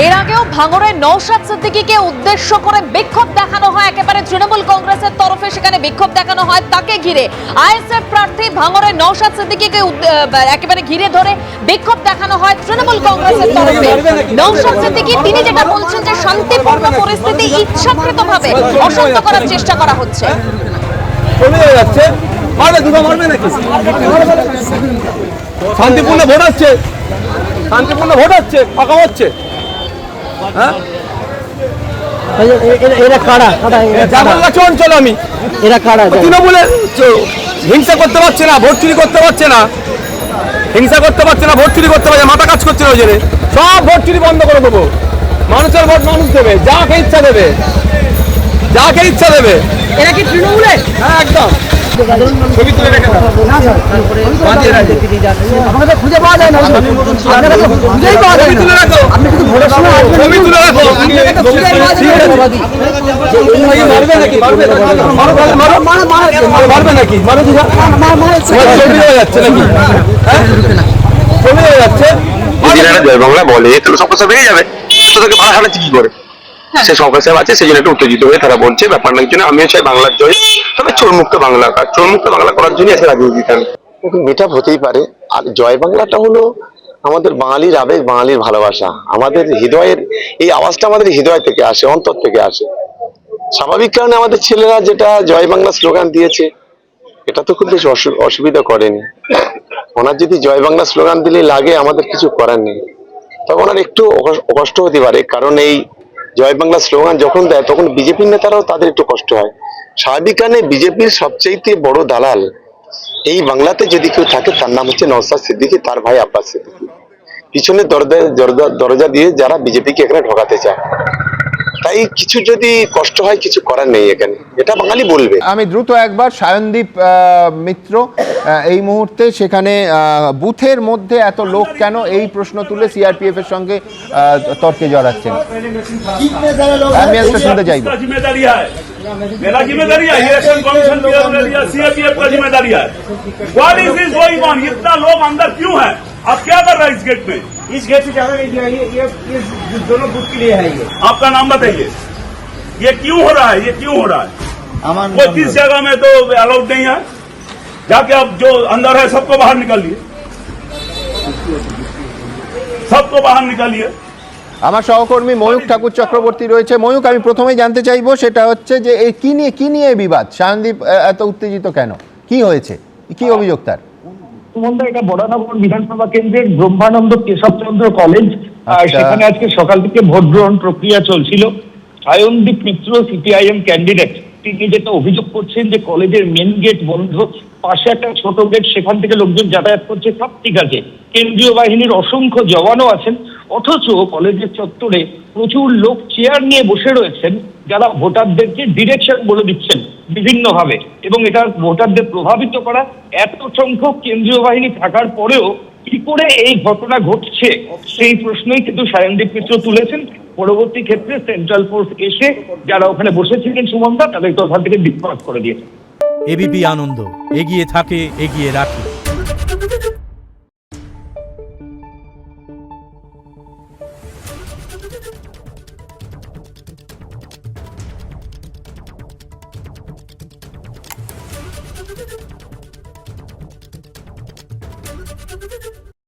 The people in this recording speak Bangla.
এর আগেও ভাঙড়ের নওশাদ সিদ্দিকীকে উদ্দেশ্য করে বিক্ষোভ দেখানো হয় একেবারে তৃণমূল কংগ্রেসের তরফে। সেখানে বিক্ষোভ দেখানো হয় তাকে ঘিরে। আইএসএফ প্রার্থী ভাঙড়ের নওশাদ সিদ্দিকীকে একেবারে ঘিরে ধরে বিক্ষোভ দেখানো হয় তৃণমূল কংগ্রেসের তরফে। নওশাদ সিদ্দিকী তিনি যেটা বলছেন যে শান্তিপূর্ণ পরিস্থিতি ইচ্ছাকৃতভাবে অশান্ত করার চেষ্টা করা হচ্ছে। শান্তিপূর্ণ ভোট হচ্ছে, শান্তিপূর্ণ ভোট হচ্ছে, ফাঁকা হচ্ছে। এরা কারা অঞ্চল আমি এরা কারা তৃণমূলের হিংসা করতে পারছে না, ভোট চুরি করতে পারছে না, হিংসা করতে পারছে না, ভোট চুরি করতে পারছে মাথা কাজ করছে না। ওই জন্য সব ভোট চুরি বন্ধ করে দেবো। মানুষের ভোট মানুষ দেবে, যাকে ইচ্ছা দেবে, যাকে ইচ্ছা দেবে। এরা কি তৃণমূলে? হ্যাঁ একদম। ছবি তুলে রেখে দাও। আপনাদের খুঁজে পাওয়া যায় না, আপনারা তো খুঁজেই পাওয়া যায় না। আপনি কিন্তু ভোটের সময় ছবি তুলে রাখো। মারবে নাকি? মারবে নাকি? ছবি হয়ে যাচ্ছে নাকি? ছবি হয়ে যাচ্ছে। জয় বাংলা বলে তাহলে সমস্যা বেড়ে যাবে। তোদেরকে ভাড়া হারাচ্ছে কি করে? সে সরকার সাহেব আছে, সেই জন্য একটু উত্তেজিত হয়ে তারা বলছে ব্যাপার না। জন্য আমিও চাই বাংলার জয়, তবে চোরমুক্ত বাংলা। চোরমুক্ত বাংলা করার জন্য আছে রাজনীতিতে। মেটাপ হতেই পারে। আর জয় বাংলাটা হলো আমাদের বাঙালির আবেগ, বাঙালির ভালোবাসা, আমাদের হৃদয়ের এই আওয়াজটা আমাদের হৃদয় থেকে আসে, অন্তর থেকে আসে। স্বাভাবিক কারণে আমাদের ছেলেরা যেটা জয় বাংলা স্লোগান দিয়েছে, এটা তো খুব বেশি অসুবিধা করেনি। ওনার যদি জয় বাংলা স্লোগান দিলে লাগে আমাদের কিছু করার নেই, তখন ওনার একটু কষ্ট হতে পারে। কারণ এই জয় বাংলা স্লোগান যখন দেয় তখন বিজেপির নেতারাও তাদের একটু কষ্ট হয়। স্বাভাবিক কারণে বিজেপির সবচেয়ে বড় দালাল এই বাংলাতে যদি কেউ থাকে তার নাম হচ্ছে নওশাদ সিদ্দিকী, তার ভাই আব্বাস সিদ্দিকী। পিছনে দরজা দিয়ে যারা বিজেপিকে এখানে ঢোকাতে চায়, তাই কিছু যদি কষ্ট হয় কিছু করার নেই এখানে, এটা বাঙালি বলবে। আমি দ্রুত একবার সায়নদীপ মিত্র এই মুহূর্তে সেখানে বুথের মধ্যে এত লোক কেন, এই প্রশ্ন তুলে সিআরপিএফ এর সঙ্গে তর্কে জড়াচ্ছেন। আমি একটা শুনতে চাইব। मेरा जिम्मेदारी है, इलेक्शन कमीशन की जिम्मेदारी है, सीआरपीएफ का जिम्मेदारी है। What is this going on? इतना लोग अंदर क्यों है? आप क्या कर रहे हैं इस गेट में? इस गेट से जाने नहीं दिया। ये दोनों बूथ के लिए है। ये आपका नाम बताइए, ये क्यों हो रहा है? ये क्यों हो रहा है? वो 30 जगह में तो अलाउड नहीं है। जाके आप जो अंदर है सबको बाहर निकालिए, सबको बाहर निकालिए। আমার সহকর্মী ময়ূক ঠাকুর চক্রবর্তী রয়েছে। ময়ূক, আমি প্রথমেই জানতে চাইবো সেটা হচ্ছে যে এই কি নিয়ে বিবাদ? সায়নদীপ এত উত্তেজিত কেন? কি হয়েছে? কি অভিযোগ তার? এটা বড়নগর বিধানসভা কেন্দ্রের ব্রহ্মানন্দ কেশবচন্দ্র কলেজ। সেখানে আজকে সকাল থেকে ভোট গ্রহণ প্রক্রিয়া চলছিল। সায়নদীপ মিত্র সিপিআইএম ক্যান্ডিডেট, তিনি যেটা অভিযোগ করছেন যে কলেজের মেন গেট বন্ধ, পাশে একটা ছোট গেট, সেখান থেকে লোকজন যাতায়াত করছে, সব ঠিক আছে, কেন্দ্রীয় বাহিনীর অসংখ্য জওয়ানও আছেন, অথচ কলেজের চত্বরে প্রচুর লোক চেয়ার নিয়ে বসে রয়েছেন যারা ভোটারদেরকে ডিরেকশন বলে দিচ্ছেন বিভিন্নভাবে, এবং এটা ভোটারদের প্রভাবিত করা। এত সংখ্যক কেন্দ্রীয় বাহিনী থাকার পরেও কি করে এই ঘটনা ঘটছে সেই প্রশ্নই কিন্তু সায়নদীপ মিত্র তুলেছেন। পরবর্তী ক্ষেত্রে সেন্ট্রাল ফোর্স এসে যারা ওখানে বসেছিলেন সুমনদা, তাদেরকে ওখান থেকে ডিসপার্স করে দিয়েছে। এবিপি আনন্দ, এগিয়ে থাকে, এগিয়ে রাখে।